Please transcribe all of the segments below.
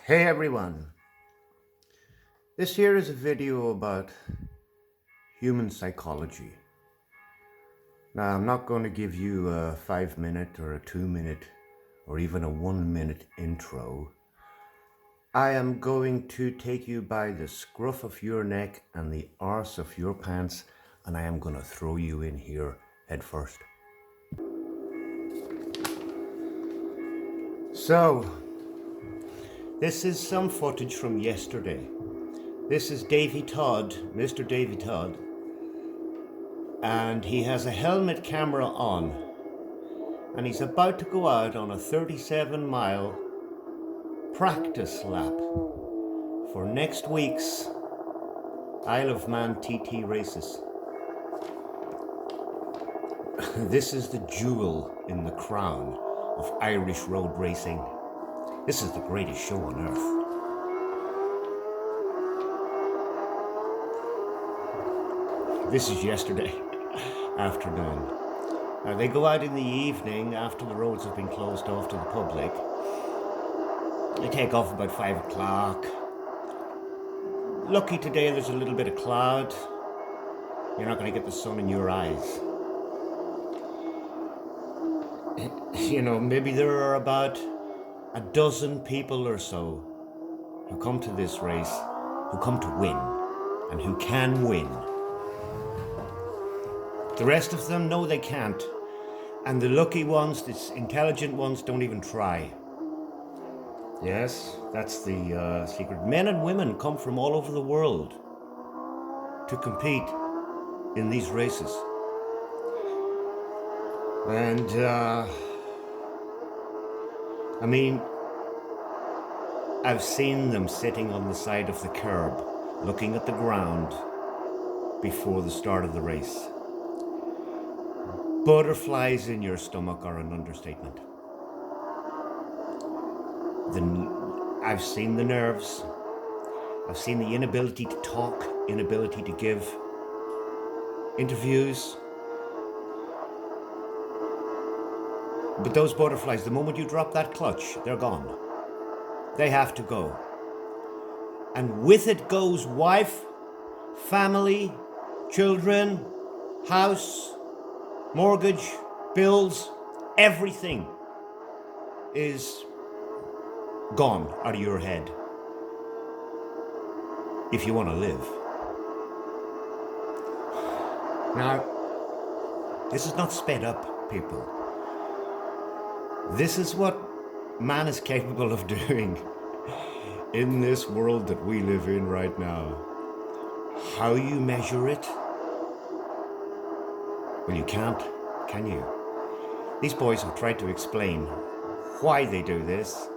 Hey everyone, this here is a video about human psychology. Now I'm not going to give you a 5-minute or a 2-minute or even a 1-minute intro. I am going to take you by the scruff of your neck and the arse of your pants, and I am going to throw you in here head first. So, this is some footage from yesterday. This is Davy Todd, Mr. Davy Todd, and he has a helmet camera on, and he's about to go out on a 37-mile practice lap for next week's Isle of Man TT races. This is the jewel in the crown of Irish road racing. This is the greatest show on earth. This is yesterday afternoon. Now they go out in the evening after the roads have been closed off to the public. They take off about 5 o'clock. Lucky today there's a little bit of cloud. You're not going to get the sun in your eyes. You know, maybe there are about a dozen people or so who come to this race, who come to win, and who can win. The rest of them know they can't, and the lucky ones, the intelligent ones, don't even try. Yes, that's the secret. Men and women come from all over the world to compete in these races. And, I mean, I've seen them sitting on the side of the curb, looking at the ground before the start of the race. Butterflies in your stomach are an understatement. I've seen the nerves. I've seen the inability to talk, inability to give interviews. But those butterflies, the moment you drop that clutch, they're gone. They have to go. And with it goes wife, family, children, house, mortgage, bills, everything is gone out of your head if you want to live. Now, this is not sped up, people. This is what man is capable of doing in this world that we live in right now. How you measure it? Well, you can't, can you? These boys have tried to explain why they do this.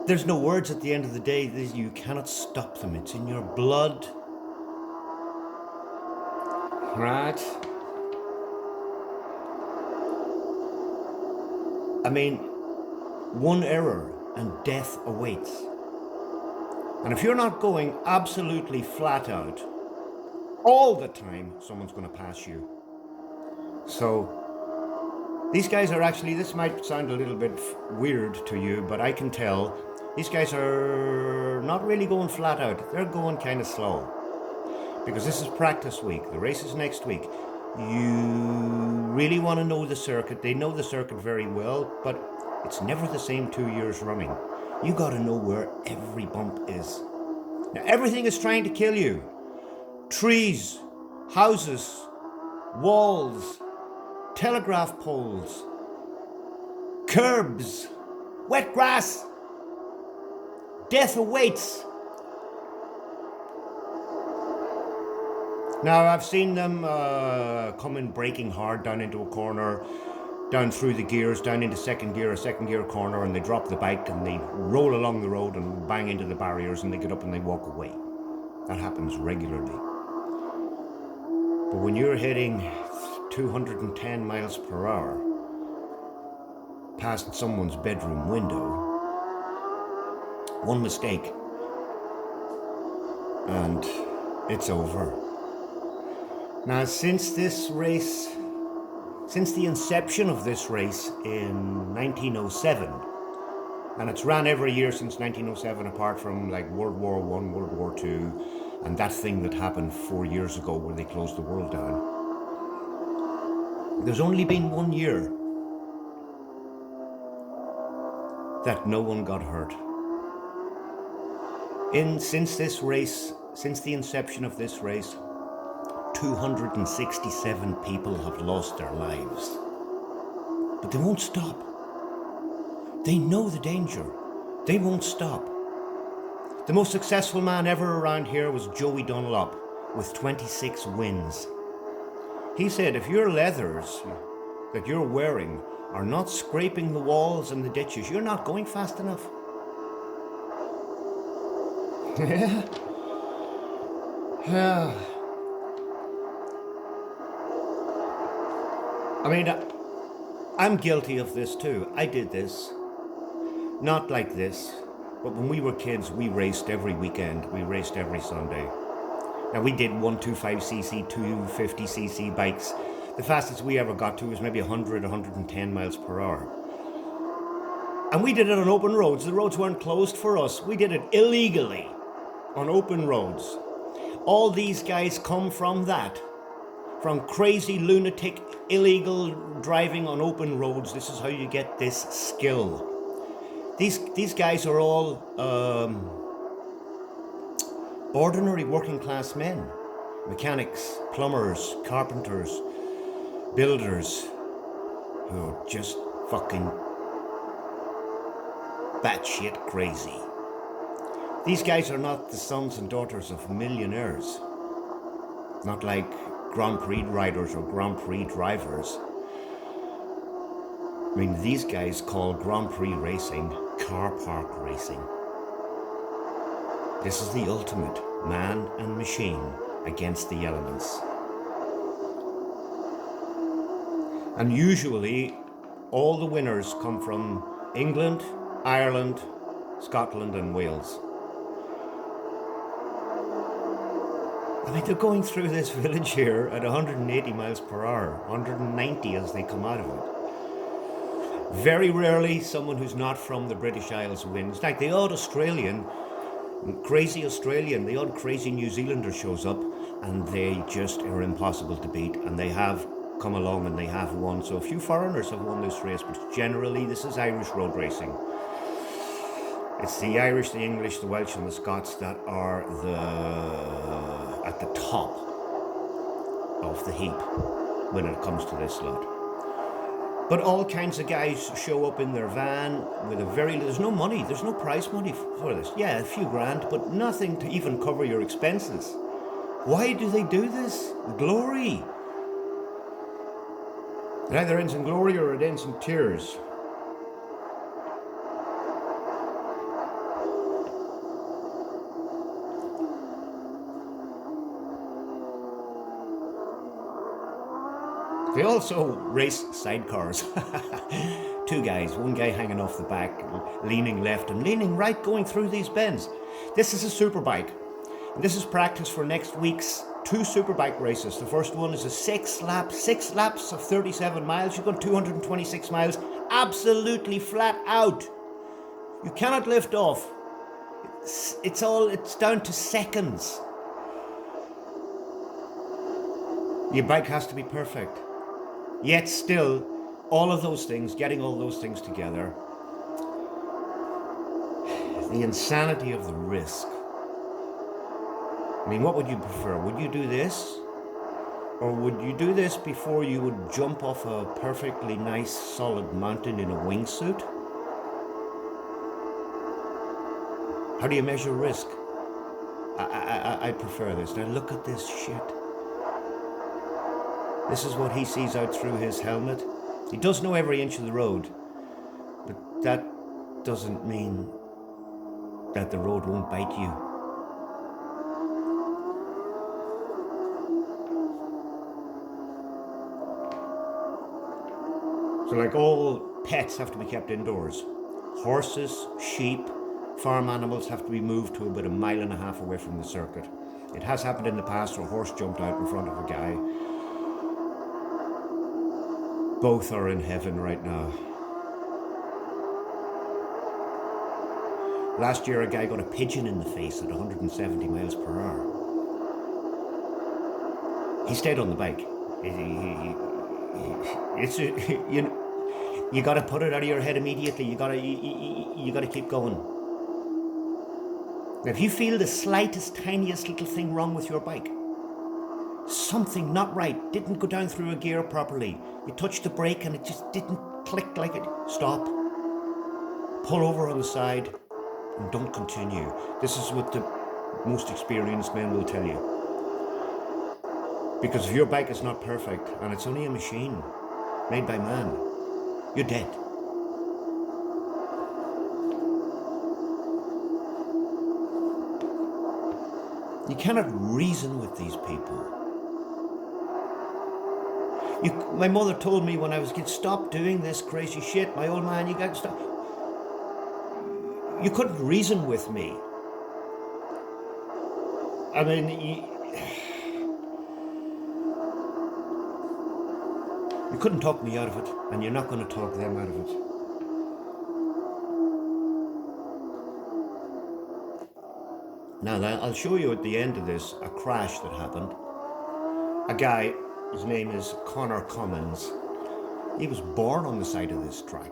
There's no words at the end of the day. You cannot stop them. It's in your blood. Right? I mean, one error and death awaits. And if you're not going absolutely flat out all the time, someone's going to pass you. So these guys are actually, this might sound a little bit weird to you, but I can tell these guys are not really going flat out. They're going kind of slow. Because this is practice week. The race is next week. You really want to know the circuit. They know the circuit very well, but it's never the same 2 years running. You got to know where every bump is. Now, everything is trying to kill you. Trees, houses, walls, telegraph poles, curbs, wet grass. Death awaits. Now, I've seen them coming braking hard down into a corner, down through the gears, down into second gear corner, and they drop the bike and they roll along the road and bang into the barriers, and they get up and they walk away. That happens regularly. But when you're hitting 210 miles per hour past someone's bedroom window, one mistake and it's over. Now, since this race since the inception of this race in 1907, and it's ran every year since 1907, apart from like World War I, World War II, and that thing that happened 4 years ago where they closed the world down. There's only been 1 year that no one got hurt. Since the inception of this race, 267 people have lost their lives. But they won't stop. They know the danger. They won't stop. The most successful man ever around here was Joey Dunlop with 26 wins. He said, if your leathers that you're wearing are not scraping the walls and the ditches, you're not going fast enough. Yeah. Yeah. I mean, I'm guilty of this too. I did this. Not like this, but when we were kids, we raced every weekend. We raced every Sunday. Now, we did 125cc, 250cc bikes. The fastest we ever got to was maybe 100, 110 miles per hour. And we did it on open roads. The roads weren't closed for us. We did it illegally on open roads. All these guys come from that. From crazy, lunatic, illegal driving on open roads. This is how you get this skill. These guys are all ordinary working class men. Mechanics, plumbers, carpenters, builders, who are just fucking batshit crazy. These guys are not the sons and daughters of millionaires. Not like Grand Prix riders or Grand Prix drivers. I mean, these guys call Grand Prix racing car park racing. This is the ultimate man and machine against the elements. And usually, all the winners come from England, Ireland, Scotland and Wales. I mean, they're going through this village here at 180 miles per hour, 190 as they come out of it. Very rarely someone who's not from the British Isles wins. Like the odd Australian, the odd crazy New Zealander shows up and they just are impossible to beat, and they have come along and they have won. So a few foreigners have won this race, but generally this is Irish road racing. It's the Irish, the English, the Welsh and the Scots that are at the top of the heap when it comes to this lot. But all kinds of guys show up in their van with there's no money, there's no prize money for this. Yeah, a few grand, but nothing to even cover your expenses. Why do they do this? Glory. It either ends in glory or it ends in tears. They also race sidecars. Two guys, one guy hanging off the back, leaning left and leaning right, going through these bends. This is a superbike. And this is practice for next week's 2 superbike races. The first one is a 6 laps of 37 miles. You've got 226 miles, absolutely flat out. You cannot lift off. It's down to seconds. Your bike has to be perfect. Yet still, all of those things, getting all those things together, the insanity of the risk. I mean, what would you prefer? Would you do this? Or would you do this before you would jump off a perfectly nice, solid mountain in a wingsuit? How do you measure risk? I prefer this. Now look at this shit. This is what he sees out through his helmet. He does know every inch of the road, but that doesn't mean that the road won't bite you. So like all pets have to be kept indoors. Horses, sheep, farm animals have to be moved to about 1.5 miles away from the circuit. It has happened in the past where a horse jumped out in front of a guy. Both are in heaven right now. Last year, a guy got a pigeon in the face at 170 miles per hour. He stayed on the bike. You got to put it out of your head immediately. You got to keep going. Now, if you feel the slightest, tiniest little thing wrong with your bike, something not right, didn't go down through a gear properly, you touched the brake and it just didn't click like it, stop. Pull over on the side and don't continue. This is what the most experienced men will tell you. Because if your bike is not perfect and it's only a machine made by man, you're dead. You cannot reason with these people. My mother told me when I was a kid, stop doing this crazy shit. My old man, you got to stop. You couldn't reason with me. I mean, you couldn't talk me out of it, and you're not going to talk them out of it. Now, I'll show you at the end of this a crash that happened. A guy, his name is Connor Cummins. He was born on the side of this track.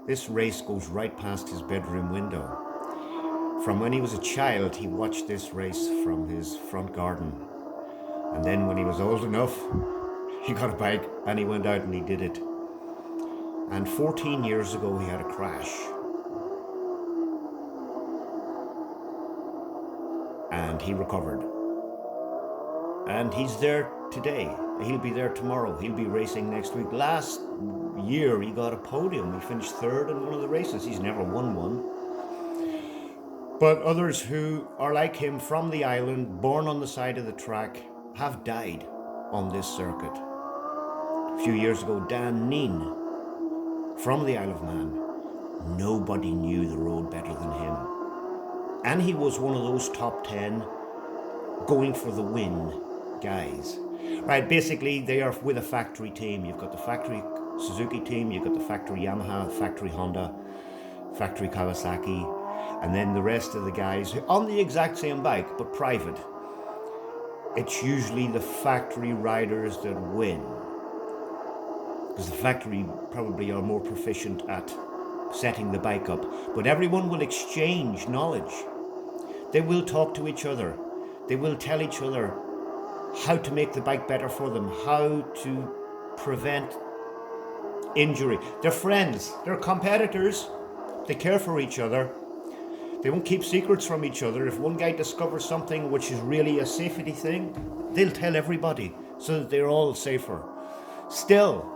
This race goes right past his bedroom window. From when he was a child, he watched this race from his front garden. And then when he was old enough, he got a bike and he went out and he did it. And 14 years ago, he had a crash. And he recovered. And he's there today. He'll be there tomorrow. He'll be racing next week. Last year, he got a podium. He finished third in one of the races. He's never won one. But others who are like him from the island, born on the side of the track, have died on this circuit. A few years ago, Dan Neen from the Isle of Man. Nobody knew the road better than him. And he was one of those top 10 going for the win guys. Right, basically they are with a factory team. You've got the factory Suzuki team, you've got the factory Yamaha, factory Honda, factory Kawasaki, and then the rest of the guys on the exact same bike, but private. It's usually the factory riders that win. Because the factory probably are more proficient at setting the bike up. But everyone will exchange knowledge. They will talk to each other. They will tell each other how to make the bike better for them, how to prevent injury. They're friends, they're competitors. They care for each other. They won't keep secrets from each other. If one guy discovers something which is really a safety thing, they'll tell everybody so that they're all safer. Still,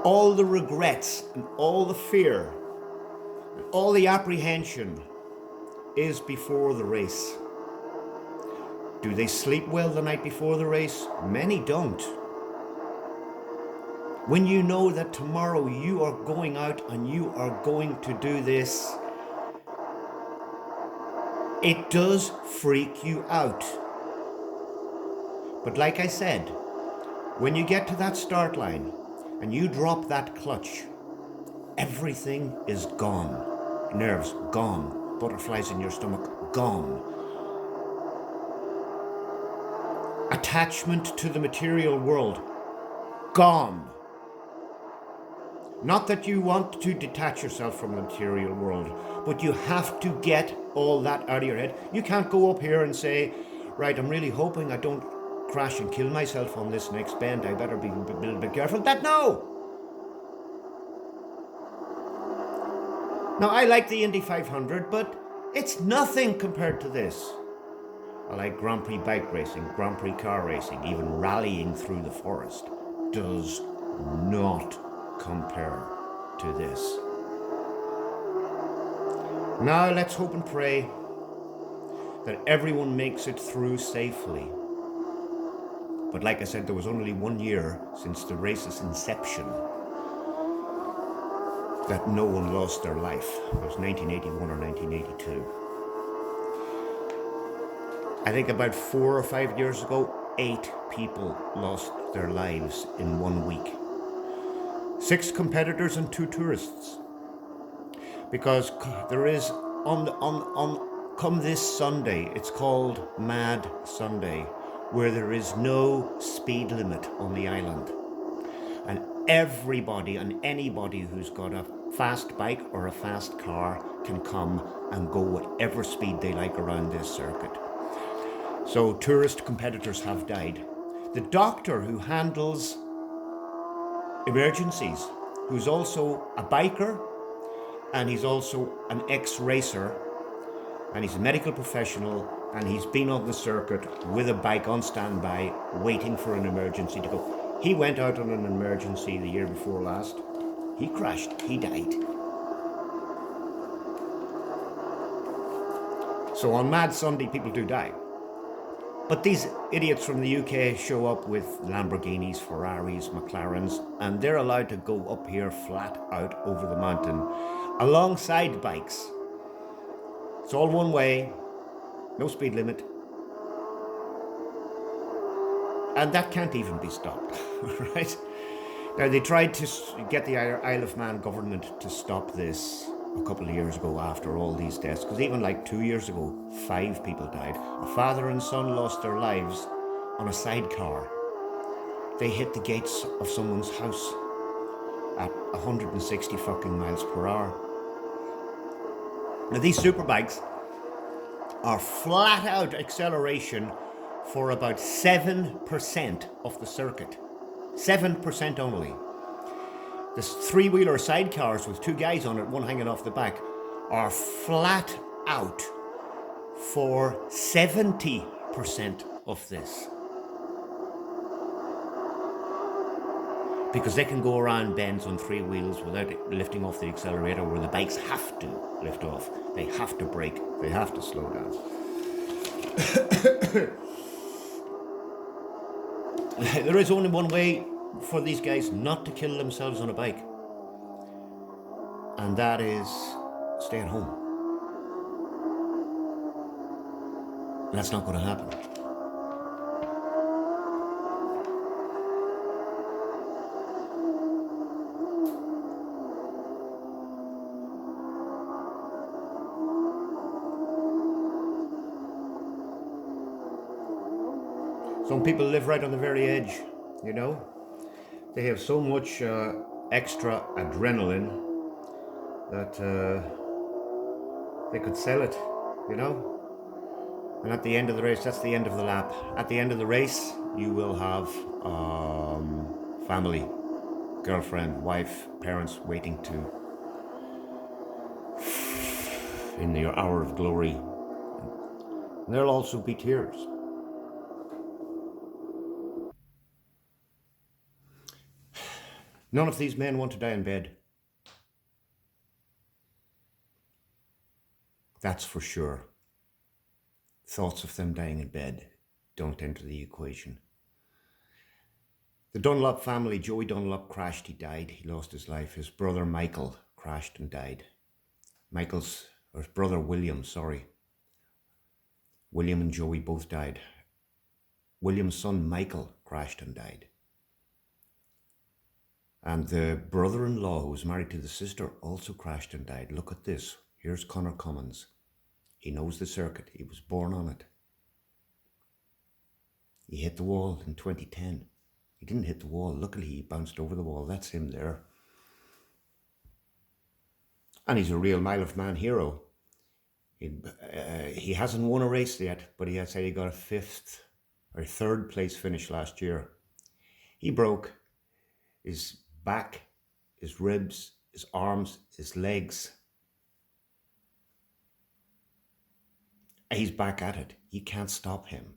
all the regrets and all the fear and all the apprehension is before the race. Do they sleep well the night before the race? Many don't. When you know that tomorrow you are going out and you are going to do this, it does freak you out. But like I said, when you get to that start line and you drop that clutch, everything is gone. Nerves gone. Butterflies in your stomach gone. Attachment to the material world gone. Not that you want to detach yourself from the material world, but you have to get all that out of your head. You can't go up here and say, right, I'm really hoping I don't crash and kill myself on this next bend. I better be a little bit careful. No! Now, I like the Indy 500, but it's nothing compared to this. I like Grand Prix bike racing, Grand Prix car racing, even rallying through the forest. Does not compare to this. Now let's hope and pray that everyone makes it through safely. But like I said, there was only 1 year since the race's inception. that no one lost their life. It was 1981 or 1982. I think about 4 or 5 years ago, 8 people lost their lives in 1 week. 6 competitors and 2 tourists. Because there is come this Sunday, it's called Mad Sunday, where there is no speed limit on the island. And everybody and anybody who's got a fast bike or a fast car can come and go whatever speed they like around this circuit. So tourist competitors have died. The doctor who handles emergencies, who's also a biker, and he's also an ex-racer, and he's a medical professional, and he's been on the circuit with a bike on standby, waiting for an emergency to go. He went out on an emergency the year before last. He crashed, he died. So on Mad Sunday, people do die. But these idiots from the UK show up with Lamborghinis, Ferraris, McLarens, and they're allowed to go up here flat out over the mountain alongside bikes. It's all one way, no speed limit. And that can't even be stopped, right? Now, they tried to get the Isle of Man government to stop this a couple of years ago after all these deaths, because even like 2 years ago, 5 people died. A father and son lost their lives on a sidecar. They hit the gates of someone's house at 160 fucking miles per hour. Now, these superbikes are flat out acceleration for about 7% of the circuit. 7% only. The 3-wheeler sidecars with 2 guys on it, one hanging off the back, are flat out for 70% of this. Because they can go around bends on 3 wheels without lifting off the accelerator, where the bikes have to lift off. They have to brake. They have to slow down. There is only one way for these guys not to kill themselves on a bike, and that is stay at home. That's not going to happen. Some people live right on the very edge, you know. They have so much extra adrenaline that they could sell it, you know. And at the end of the race, that's the end of the lap. At the end of the race, you will have family, girlfriend, wife, parents waiting to, in your hour of glory. And there'll also be tears. None of these men want to die in bed. That's for sure. Thoughts of them dying in bed don't enter the equation. The Dunlop family, Joey Dunlop crashed, he died, he lost his life. His brother Michael crashed and died. His brother William and Joey both died. William's son Michael crashed and died. And the brother-in-law, who was married to the sister, also crashed and died. Look at this. Here's Connor Cummins. He knows the circuit. He was born on it. He hit the wall in 2010. He didn't hit the wall. Luckily, he bounced over the wall. That's him there. And he's a real Mile of Man hero. He hasn't won a race yet, but he had said he got a 5th or 3rd place finish last year. He broke his back, his ribs, his arms, his legs. He's back at it. You can't stop him.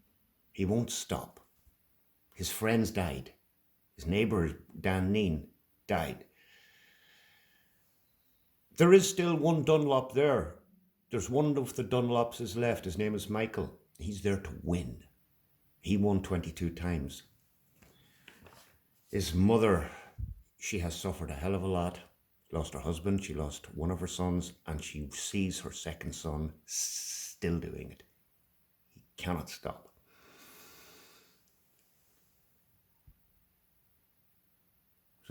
He won't stop. His friends died. His neighbour, Dan Neen, died. There is still one Dunlop there. There's one of the Dunlops is left. His name is Michael. He's there to win. He won 22 times. His mother, she has suffered a hell of a lot. lost her husband, she lost one of her sons, and she sees her second son still doing it. He cannot stop.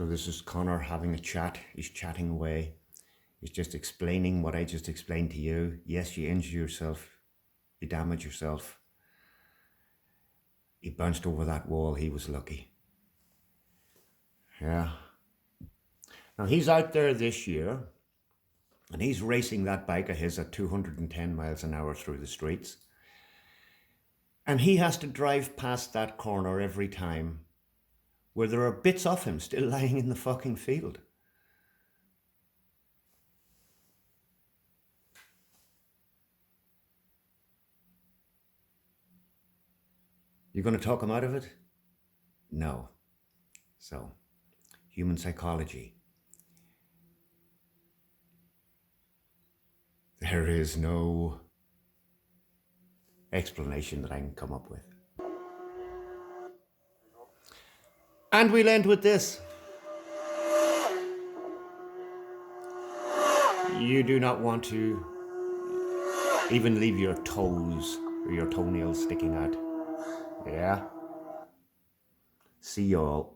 So this is Connor having a chat. He's chatting away. He's just explaining what I just explained to you. Yes, you injure yourself. You damage yourself. He bounced over that wall. He was lucky. Yeah. Now he's out there this year and he's racing that bike of his at 210 miles an hour through the streets. And he has to drive past that corner every time where there are bits of him still lying in the fucking field. You're going to talk him out of it? No. So, human psychology. There is no explanation that I can come up with. And we'll end with this. You do not want to even leave your toes or your toenails sticking out. Yeah? See y'all.